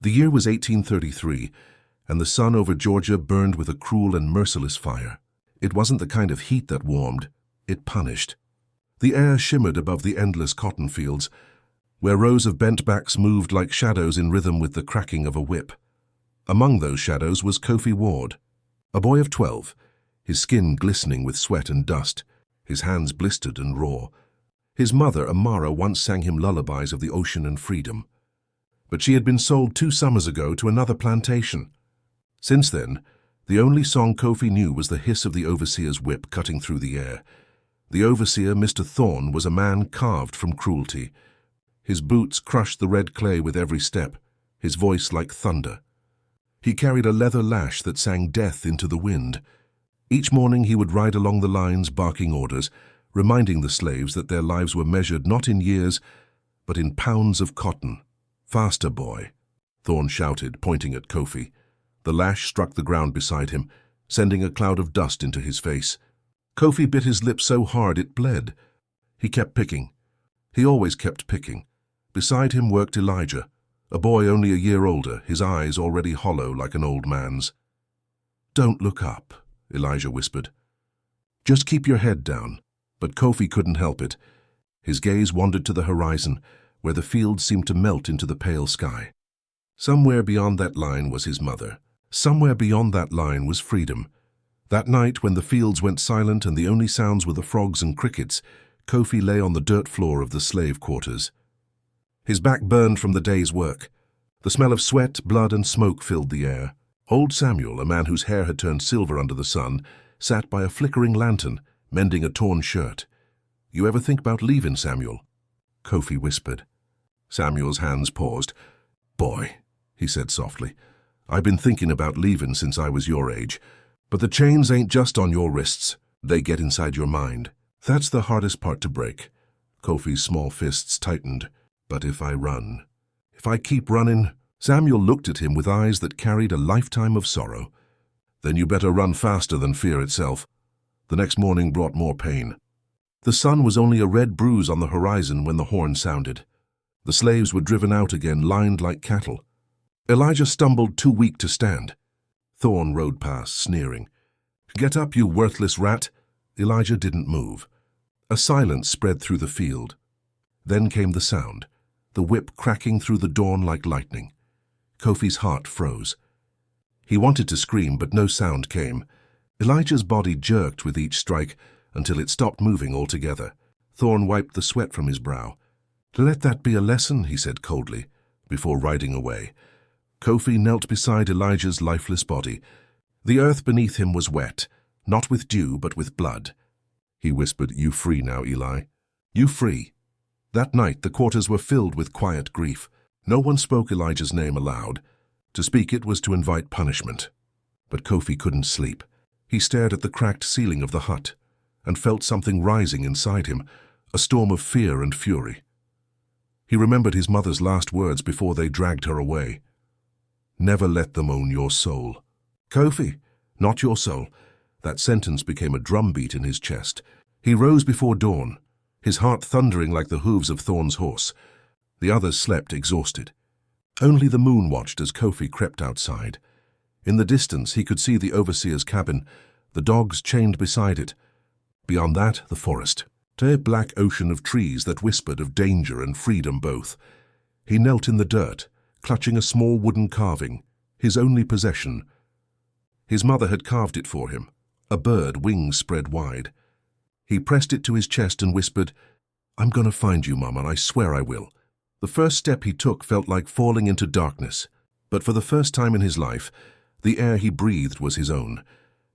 The year was 1833, and the sun over Georgia burned with a cruel and merciless fire. It wasn't the kind of heat that warmed, it punished. The air shimmered above the endless cotton fields, where rows of bent backs moved like shadows in rhythm with the cracking of a whip. Among those shadows was Kofi Ward, a boy of 12, his skin glistening with sweat and dust, his hands blistered and raw. His mother, AMARA, once sang him lullabies of the ocean and freedom. But she had been sold 2 summers ago to another plantation. Since then, the only song Kofi knew was the hiss of the overseer's whip cutting through the air. The overseer, Mr. Thorne, was a man carved from cruelty. His boots crushed the red clay with every step, his voice like thunder. He carried a leather lash that sang death into the wind. Each morning he would ride along the lines barking orders, reminding the slaves that their lives were measured not in years, but in pounds of cotton. "Faster, boy," Thorne shouted, pointing at Kofi. The lash struck the ground beside him, sending a cloud of dust into his face. Kofi bit his lip so hard it bled. He kept picking. He always kept picking. Beside him worked Elijah, a boy only a year older, his eyes already hollow like an old man's. "Don't look up," Elijah whispered. "Just keep your head down." But Kofi couldn't help it. His gaze wandered to the horizon, where the fields seemed to melt into the pale sky. Somewhere beyond that line was his mother. Somewhere beyond that line was freedom. That night, when the fields went silent and the only sounds were the frogs and crickets, Kofi lay on the dirt floor of the slave quarters. His back burned from the day's work. The smell of sweat, blood, and smoke filled the air. Old Samuel, a man whose hair had turned silver under the sun, sat by a flickering lantern, mending a torn shirt. "You ever think about leaving, Samuel?" Kofi whispered. Samuel's hands paused. "Boy," he said softly, "I've been thinking about leaving since I was your age. But the chains ain't just on your wrists. They get inside your mind. That's the hardest part to break." Kofi's small fists tightened. "But if I run, if I keep running—" Samuel looked at him with eyes that carried a lifetime of sorrow. "Then you better run faster than fear itself." The next morning brought more pain. The sun was only a red bruise on the horizon when the horn sounded. The slaves were driven out again, lined like cattle. Elijah stumbled, too weak to stand. Thorne rode past, sneering. "Get up, you worthless rat!" Elijah didn't move. A silence spread through the field. Then came the sound, the whip cracking through the dawn like lightning. Kofi's heart froze. He wanted to scream, but no sound came. Elijah's body jerked with each strike until it stopped moving altogether. Thorne wiped the sweat from his brow. "Let that be a lesson," he said coldly, before riding away. Kofi knelt beside Elijah's lifeless body. The earth beneath him was wet, not with dew, but with blood. He whispered, "You free now, Eli. You free." That night the quarters were filled with quiet grief. No one spoke Elijah's name aloud. To speak it was to invite punishment. But Kofi couldn't sleep. He stared at the cracked ceiling of the hut and felt something rising inside him, a storm of fear and fury. He remembered his mother's last words before they dragged her away. "Never let them own your soul." "Kofi, not your soul." That sentence became a drumbeat in his chest. He rose before dawn, his heart thundering like the hooves of Thorne's horse. The others slept exhausted. Only the moon watched as Kofi crept outside. In the distance he could see the overseer's cabin, the dogs chained beside it. Beyond that, the forest, a black ocean of trees that whispered of danger and freedom both. He knelt in the dirt, clutching a small wooden carving, his only possession. His mother had carved it for him, a bird, wings spread wide. He pressed it to his chest and whispered, "I'm going to find you, Mama, I swear I will." The first step he took felt like falling into darkness, but for the first time in his life, the air he breathed was his own.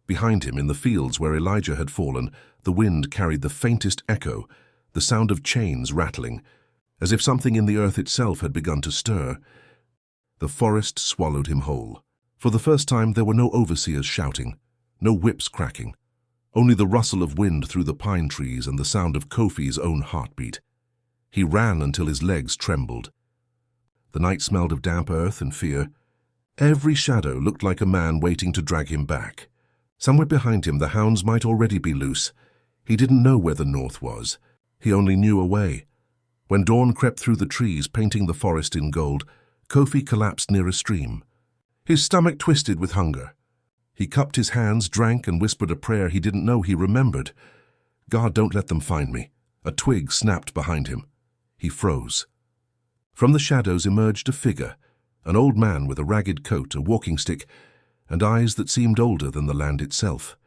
Behind him, in the fields where Elijah had fallen, the wind carried the faintest echo, the sound of chains rattling, as if something in the earth itself had begun to stir. The forest swallowed him whole. For the first time there were no overseers shouting, no whips cracking, only the rustle of wind through the pine trees and the sound of Kofi's own heartbeat. He ran until his legs trembled. The night smelled of damp earth and fear. Every shadow looked like a man waiting to drag him back. Somewhere behind him the hounds might already be loose. He didn't know where the north was. He only knew a way. When dawn crept through the trees, painting the forest in gold, Kofi collapsed near a stream. His stomach twisted with hunger. He cupped his hands, drank, and whispered a prayer he didn't know he remembered. God, don't let them find me. A twig snapped behind him. He froze. From the shadows emerged a figure, an old man with a ragged coat, a walking stick, and eyes that seemed older than the land itself.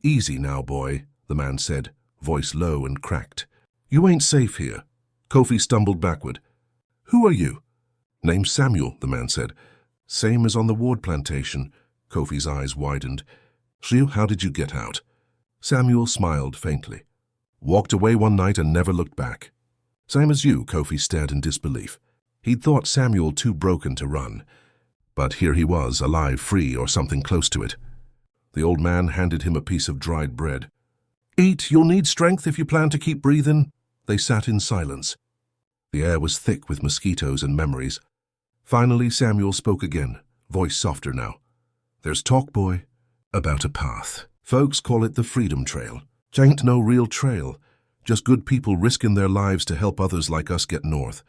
"Easy now, boy," the man said, voice low and cracked. "You ain't safe here." Kofi stumbled backward. "Who are you?" "Name's Samuel," the man said. "Same as on the Ward plantation." Kofi's eyes widened. "So how did you get out?" Samuel smiled faintly. "Walked away one night and never looked back." "Same as you," Kofi stared in disbelief. He'd thought Samuel too broken to run. But here he was, alive, free, or something close to it. The old man handed him a piece of dried bread. "Eat, you'll need strength if you plan to keep breathing." They sat in silence. The air was thick with mosquitoes and memories. Finally, Samuel spoke again, voice softer now. "There's talk, boy, about a path. Folks call it the Freedom Trail. 'Tain't no real trail, just good people risking their lives to help others like us get north.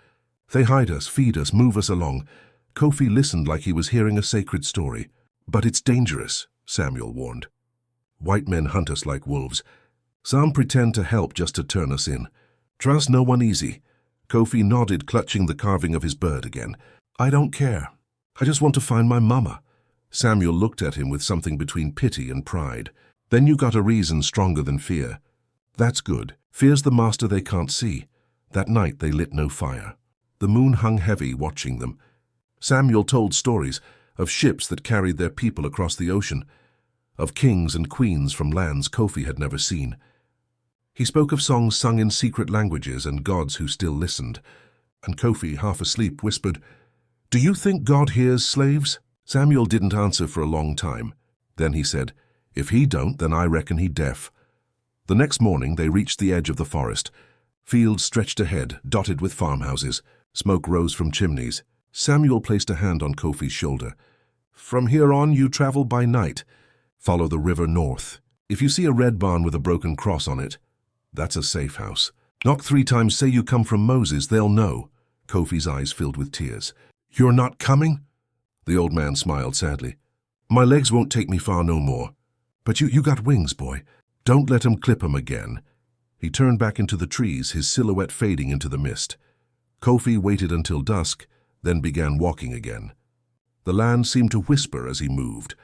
They hide us, feed us, move us along." Kofi listened like he was hearing a sacred story. "But it's dangerous," Samuel warned. "White men hunt us like wolves. Some pretend to help just to turn us in. Trust no one easy." Kofi nodded, clutching the carving of his bird again. "I don't care. I just want to find my mama." Samuel looked at him with something between pity and pride. "Then you got a reason stronger than fear." "That's good. Fear's the master they can't see." That night they lit no fire. The moon hung heavy, watching them. Samuel told stories of ships that carried their people across the ocean, of kings and queens from lands Kofi had never seen. He spoke of songs sung in secret languages and gods who still listened. And Kofi, half asleep, whispered, "Do you think God hears slaves?" Samuel didn't answer for a long time. Then he said, "If he don't, then I reckon he deaf." The next morning they reached the edge of the forest. Fields stretched ahead, dotted with farmhouses. Smoke rose from chimneys. Samuel placed a hand on Kofi's shoulder. "From here on, you travel by night. Follow the river north. If you see a red barn with a broken cross on it, that's a safe house. Knock 3 times, say you come from Moses, they'll know." Kofi's eyes filled with tears. "You're not coming?" The old man smiled sadly. "My legs won't take me far no more. But you got wings, boy. Don't let 'em clip 'em again." He turned back into the trees, his silhouette fading into the mist. Kofi waited until dusk, then began walking again. The land seemed to whisper as he moved.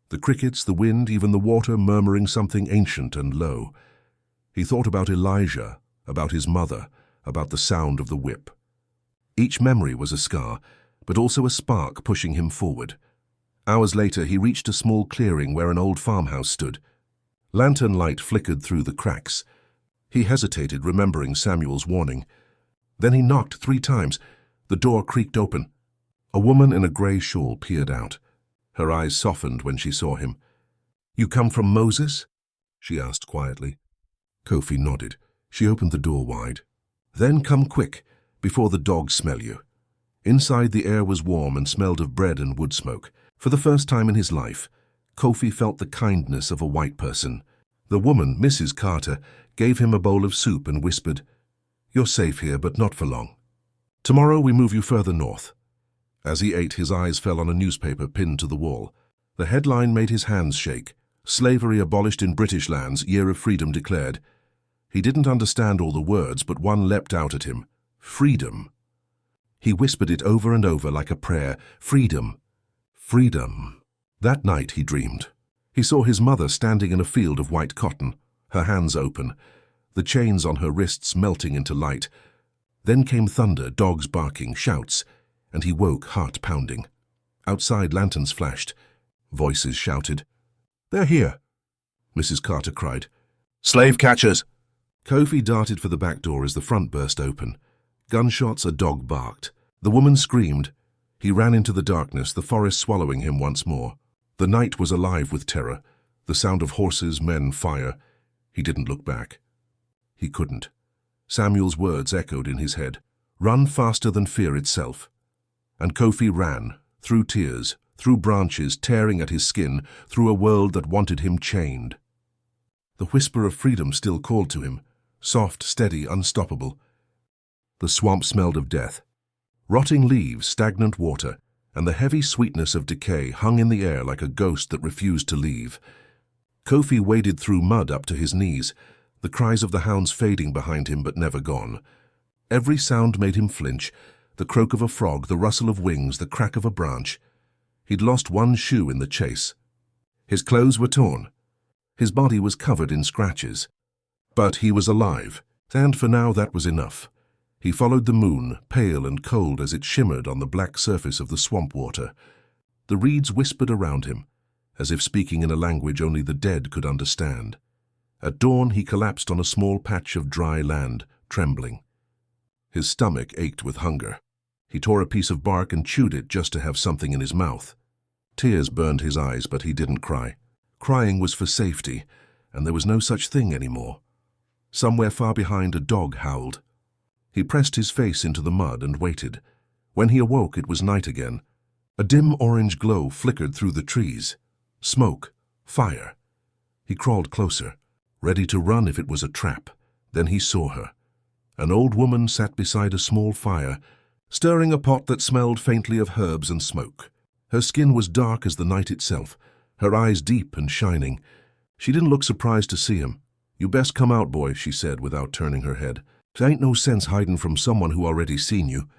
The crickets, the wind, even the water murmuring something ancient and low. He thought about Elijah, about his mother, about the sound of the whip. Each memory was a scar, but also a spark pushing him forward. Hours later, he reached a small clearing where an old farmhouse stood. Lantern light flickered through the cracks. He hesitated, remembering Samuel's warning. Then he knocked 3 times. The door creaked open. A woman in a grey shawl peered out. Her eyes softened when she saw him. "You come from Moses?" she asked quietly. Kofi nodded. She opened the door wide. "Then come quick, before the dogs smell you." Inside, the air was warm and smelled of bread and wood smoke. For the first time in his life, Kofi felt the kindness of a white person. The woman, Mrs. Carter, gave him a bowl of soup and whispered, "You're safe here, but not for long. Tomorrow we move you further north." As he ate, his eyes fell on a newspaper pinned to the wall. The headline made his hands shake. "Slavery abolished in British lands, year of freedom declared." He didn't understand all the words, but one leapt out at him. Freedom. He whispered it over and over like a prayer. Freedom. Freedom. That night he dreamed. He saw his mother standing in a field of white cotton, her hands open, the chains on her wrists melting into light. Then came thunder, dogs barking, shouts, and he woke, heart pounding. Outside, lanterns flashed. Voices shouted. "They're here!" Mrs. Carter cried. "Slave catchers!" Kofi darted for the back door as the front burst open. Gunshots, a dog barked. The woman screamed. He ran into the darkness, the forest swallowing him once more. The night was alive with terror, the sound of horses, men, fire. He didn't look back. He couldn't. Samuel's words echoed in his head. Run faster than fear itself. And Kofi ran, through tears, through branches tearing at his skin, through a world that wanted him chained. The whisper of freedom still called to him, soft, steady, unstoppable. The swamp smelled of death. Rotting leaves, stagnant water, and the heavy sweetness of decay hung in the air like a ghost that refused to leave. Kofi waded through mud up to his knees, the cries of the hounds fading behind him but never gone. Every sound made him flinch, the croak of a frog, the rustle of wings, the crack of a branch. He'd lost one shoe in the chase. His clothes were torn. His body was covered in scratches. But he was alive, and for now that was enough. He followed the moon, pale and cold as it shimmered on the black surface of the swamp water. The reeds whispered around him, as if speaking in a language only the dead could understand. At dawn he collapsed on a small patch of dry land, trembling. His stomach ached with hunger. He tore a piece of bark and chewed it just to have something in his mouth. Tears burned his eyes, but he didn't cry. Crying was for safety, and there was no such thing anymore. Somewhere far behind, a dog howled. He pressed his face into the mud and waited. When he awoke, it was night again. A dim orange glow flickered through the trees. Smoke. Fire. He crawled closer, ready to run if it was a trap. Then he saw her. An old woman sat beside a small fire, stirring a pot that smelled faintly of herbs and smoke. Her skin was dark as the night itself, her eyes deep and shining. She didn't look surprised to see him. "You best come out, boy," she said without turning her head. "There ain't no sense hiding from someone who already seen you."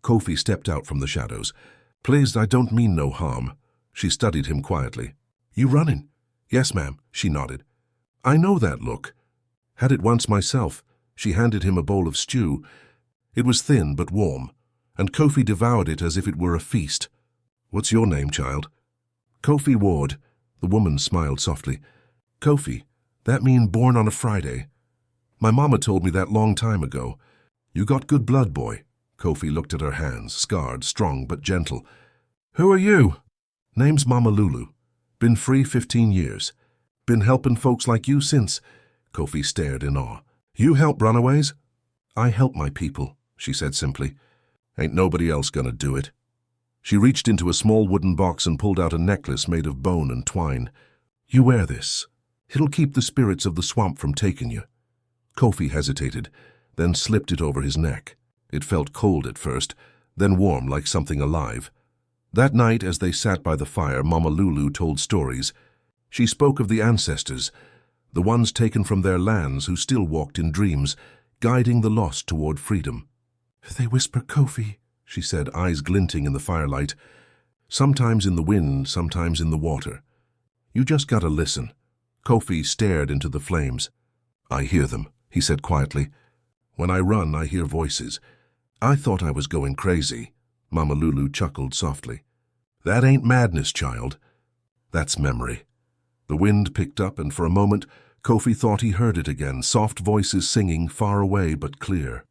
Kofi stepped out from the shadows. "Please, I don't mean no harm." She studied him quietly. "You running?" "Yes, ma'am," she nodded. "I know that look. Had it once myself." She handed him a bowl of stew. It was thin but warm, and Kofi devoured it as if it were a feast. "What's your name, child?" "Kofi Ward." The woman smiled softly. "Kofi, that mean born on a Friday. My mama told me that long time ago. You got good blood, boy." Kofi looked at her hands, scarred, strong but gentle. "Who are you?" "Name's Mama Lulu. Been free 15 years. Been helping folks like you since." Kofi stared in awe. "You help runaways?" "I help my people," she said simply. "Ain't nobody else gonna do it." She reached into a small wooden box and pulled out a necklace made of bone and twine. "You wear this. It'll keep the spirits of the swamp from taking you." Kofi hesitated, then slipped it over his neck. It felt cold at first, then warm like something alive. That night, as they sat by the fire, Mama Lulu told stories. She spoke of the ancestors, the ones taken from their lands who still walked in dreams, guiding the lost toward freedom. "They whisper Kofi," she said, eyes glinting in the firelight. "Sometimes in the wind, sometimes in the water. You just gotta listen." Kofi stared into the flames. "I hear them," he said quietly. "When I run, I hear voices. I thought I was going crazy." Mama Lulu chuckled softly. "That ain't madness, child. That's memory." The wind picked up, and for a moment, Kofi thought he heard it again, soft voices singing far away but clear.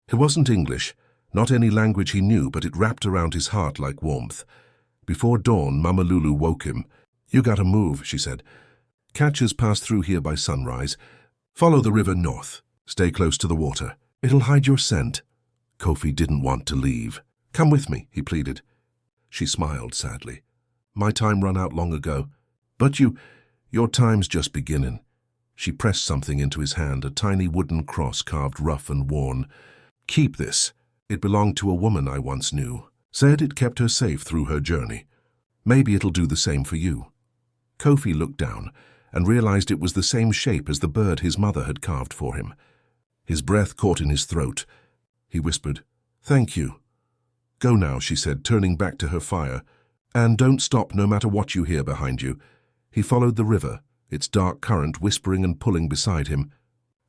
It wasn't English, not any language he knew, but it wrapped around his heart like warmth. Before dawn, Mama Lulu woke him. "You gotta move," she said. "Catchers pass through here by sunrise. Follow the river north. Stay close to the water. It'll hide your scent." Kofi didn't want to leave. "Come with me," he pleaded. She smiled sadly. "My time run out long ago. But your time's just beginning." She pressed something into his hand, a tiny wooden cross carved rough and worn. "Keep this. It belonged to a woman I once knew. Said it kept her safe through her journey. Maybe it'll do the same for you." Kofi looked down and realized it was the same shape as the bird his mother had carved for him. His breath caught in his throat. He whispered, "Thank you." "Go now," she said, turning back to her fire. "And don't stop no matter what you hear behind you." He followed the river, its dark current whispering and pulling beside him.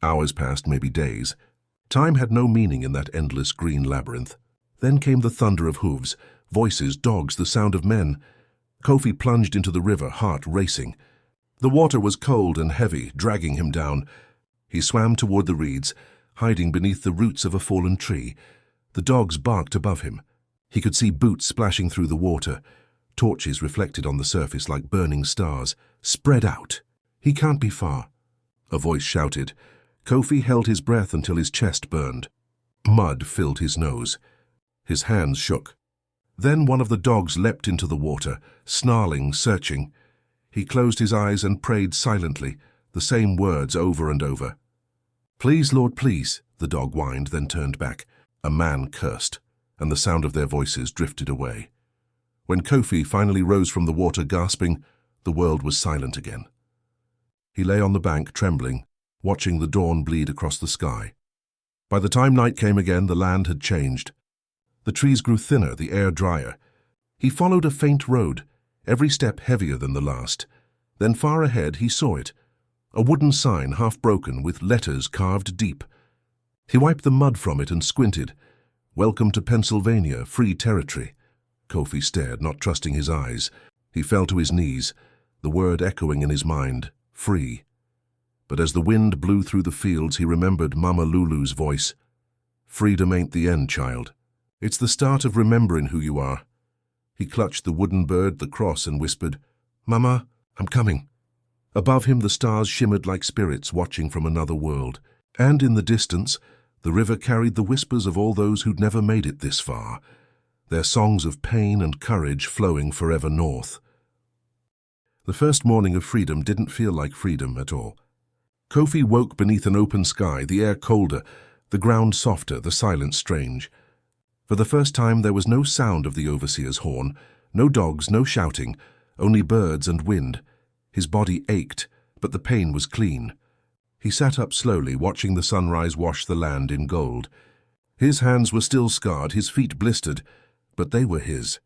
Hours passed, maybe days. Time had no meaning in that endless green labyrinth. Then came the thunder of hooves, voices, dogs, the sound of men. Kofi plunged into the river, heart racing. The water was cold and heavy, dragging him down. He swam toward the reeds, hiding beneath the roots of a fallen tree. The dogs barked above him. He could see boots splashing through the water, torches reflected on the surface like burning stars. "Spread out. He can't be far." A voice shouted. Kofi held his breath until his chest burned. Mud filled his nose. His hands shook. Then one of the dogs leapt into the water, snarling, searching. He closed his eyes and prayed silently, the same words over and over. "Please, Lord, please," the dog whined, then turned back. A man cursed. and the sound of their voices drifted away. When Kofi finally rose from the water gasping, the world was silent again. He lay on the bank, trembling, watching the dawn bleed across the sky. By the time night came again, the land had changed. The trees grew thinner, the air drier. He followed a faint road, every step heavier than the last. Then far ahead he saw it, a wooden sign half broken with letters carved deep. He wiped the mud from it and squinted. "Welcome to Pennsylvania, free territory." Kofi stared, not trusting his eyes. He fell to his knees, the word echoing in his mind, free. But as the wind blew through the fields, he remembered Mama Lulu's voice. "Freedom ain't the end, child. It's the start of remembering who you are." He clutched the wooden bird, the cross, and whispered, "Mama, I'm coming." Above him the stars shimmered like spirits watching from another world. And in the distance, the river carried the whispers of all those who'd never made it this far, their songs of pain and courage flowing forever north. The first morning of freedom didn't feel like freedom at all. Kofi woke beneath an open sky, the air colder, the ground softer, the silence strange. For the first time there was no sound of the overseer's horn, no dogs, no shouting, only birds and wind. His body ached, but the pain was clean. He sat up slowly, watching the sunrise wash the land in gold. His hands were still scarred, his feet blistered, but they were his.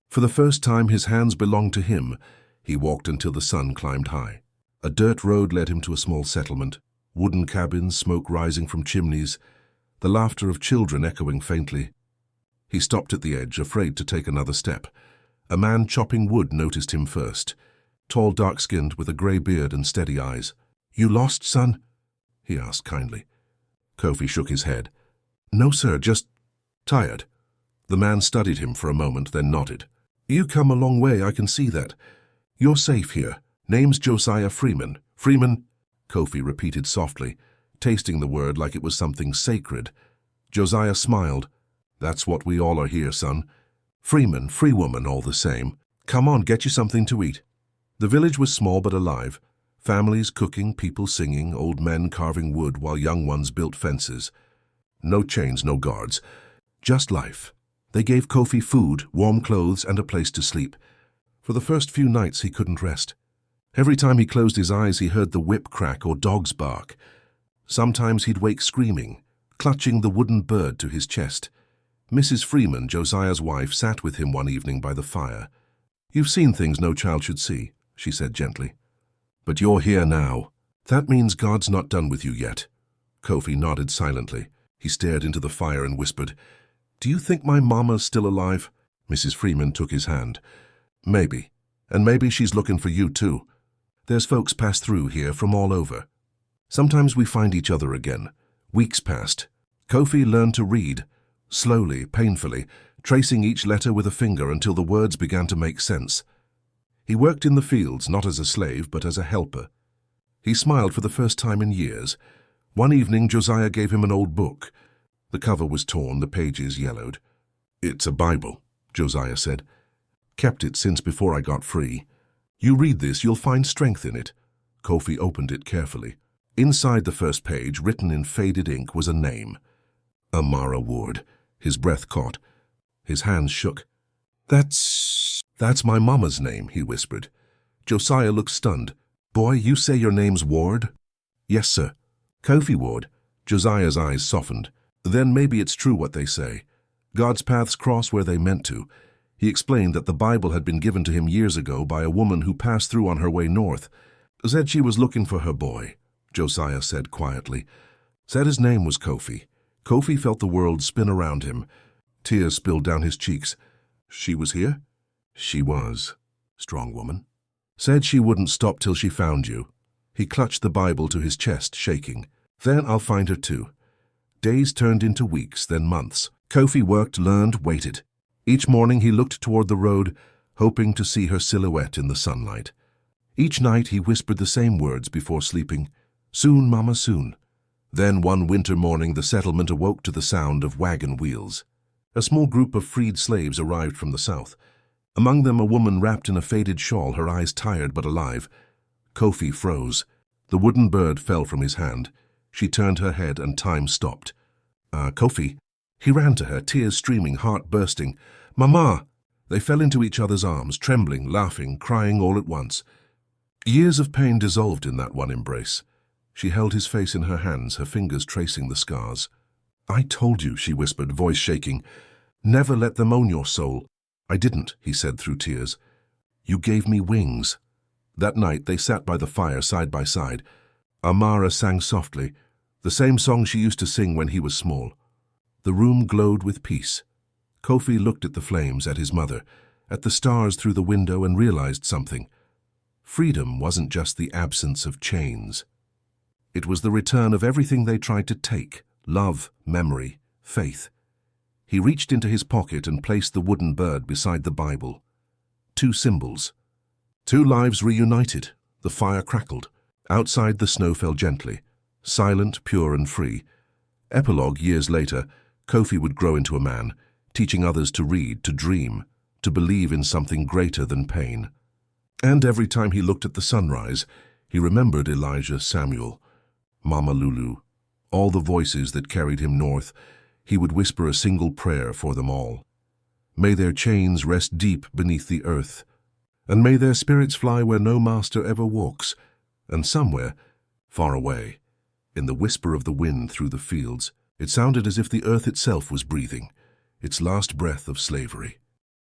For the first time his hands belonged to him. He walked until the sun climbed high. A dirt road led him to a small settlement, wooden cabins, smoke rising from chimneys, the laughter of children echoing faintly. He stopped at the edge, afraid to take another step. A man chopping wood noticed him first, tall, dark-skinned, with a grey beard and steady eyes. "You lost, son?" he asked kindly. Kofi shook his head. "No, sir, just tired." The man studied him for a moment, then nodded. "You come a long way, I can see that. You're safe here. Name's Josiah Freeman." "Freeman?" Kofi repeated softly, tasting the word like it was something sacred. Josiah smiled. "That's what we all are here, son. Freeman, free woman, all the same. Come on, get you something to eat." The village was small but alive. Families cooking, people singing, old men carving wood while young ones built fences. No chains, no guards. Just life. They gave Kofi food, warm clothes, and a place to sleep. For the first few nights he couldn't rest. Every time he closed his eyes he heard the whip crack or dogs bark. Sometimes he'd wake screaming, clutching the wooden bird to his chest. Mrs. Freeman, Josiah's wife, sat with him one evening by the fire. "You've seen things no child should see," she said gently. "But you're here now. That means God's not done with you yet." Kofi nodded silently. He stared into the fire and whispered, "Do you think my mama's still alive?" Mrs. Freeman took his hand. "Maybe. And maybe she's looking for you too. There's folks pass through here from all over. Sometimes we find each other again." Weeks passed. Kofi learned to read, slowly, painfully, tracing each letter with a finger until the words began to make sense. He worked in the fields, not as a slave, but as a helper. He smiled for the first time in years. One evening, Josiah gave him an old book. The cover was torn, the pages yellowed. "It's a Bible," Josiah said. "Kept it since before I got free. You read this, you'll find strength in it." Kofi opened it carefully. Inside the first page, written in faded ink, was a name. AMARA Ward. His breath caught. His hands shook. That's my mama's name," he whispered. Josiah looked stunned. "Boy, you say your name's Ward?" "Yes, sir." "Kofi Ward." Josiah's eyes softened. "Then maybe it's true what they say. God's paths cross where they meant to." He explained that the Bible had been given to him years ago by a woman who passed through on her way north. "Said she was looking for her boy," Josiah said quietly. "Said his name was Kofi." Kofi felt the world spin around him. Tears spilled down his cheeks. "She was here?" "She was. Strong woman. Said she wouldn't stop till she found you." He clutched the Bible to his chest, shaking. "Then I'll find her too." Days turned into weeks, then months. Kofi worked, learned, waited. Each morning he looked toward the road, hoping to see her silhouette in the sunlight. Each night he whispered the same words before sleeping. "Soon, Mama, soon." Then one winter morning the settlement awoke to the sound of wagon wheels. A small group of freed slaves arrived from the south. Among them a woman wrapped in a faded shawl, her eyes tired but alive. Kofi froze. The wooden bird fell from his hand. She turned her head and time stopped. Kofi." He ran to her, tears streaming, heart bursting. "Mama!" They fell into each other's arms, trembling, laughing, crying all at once. Years of pain dissolved in that one embrace. She held his face in her hands, her fingers tracing the scars. "I told you," she whispered, voice shaking. "Never let them own your soul." "I didn't," he said through tears. "You gave me wings." That night they sat by the fire side by side. AMARA sang softly, the same song she used to sing when he was small. The room glowed with peace. Kofi looked at the flames, at his mother, at the stars through the window, and realized something. Freedom wasn't just the absence of chains. It was the return of everything they tried to take: love, memory, faith. He reached into his pocket and placed the wooden bird beside the Bible. Two symbols. Two lives reunited. The fire crackled. Outside the snow fell gently, silent, pure and free. Epilogue: years later, Kofi would grow into a man, teaching others to read, to dream, to believe in something greater than pain. And every time he looked at the sunrise, he remembered Elijah, Samuel, Mama Lulu, all the voices that carried him north. He would whisper a single prayer for them all. May their chains rest deep beneath the earth, and may their spirits fly where no master ever walks. And somewhere, far away, in the whisper of the wind through the fields, it sounded as if the earth itself was breathing, its last breath of slavery.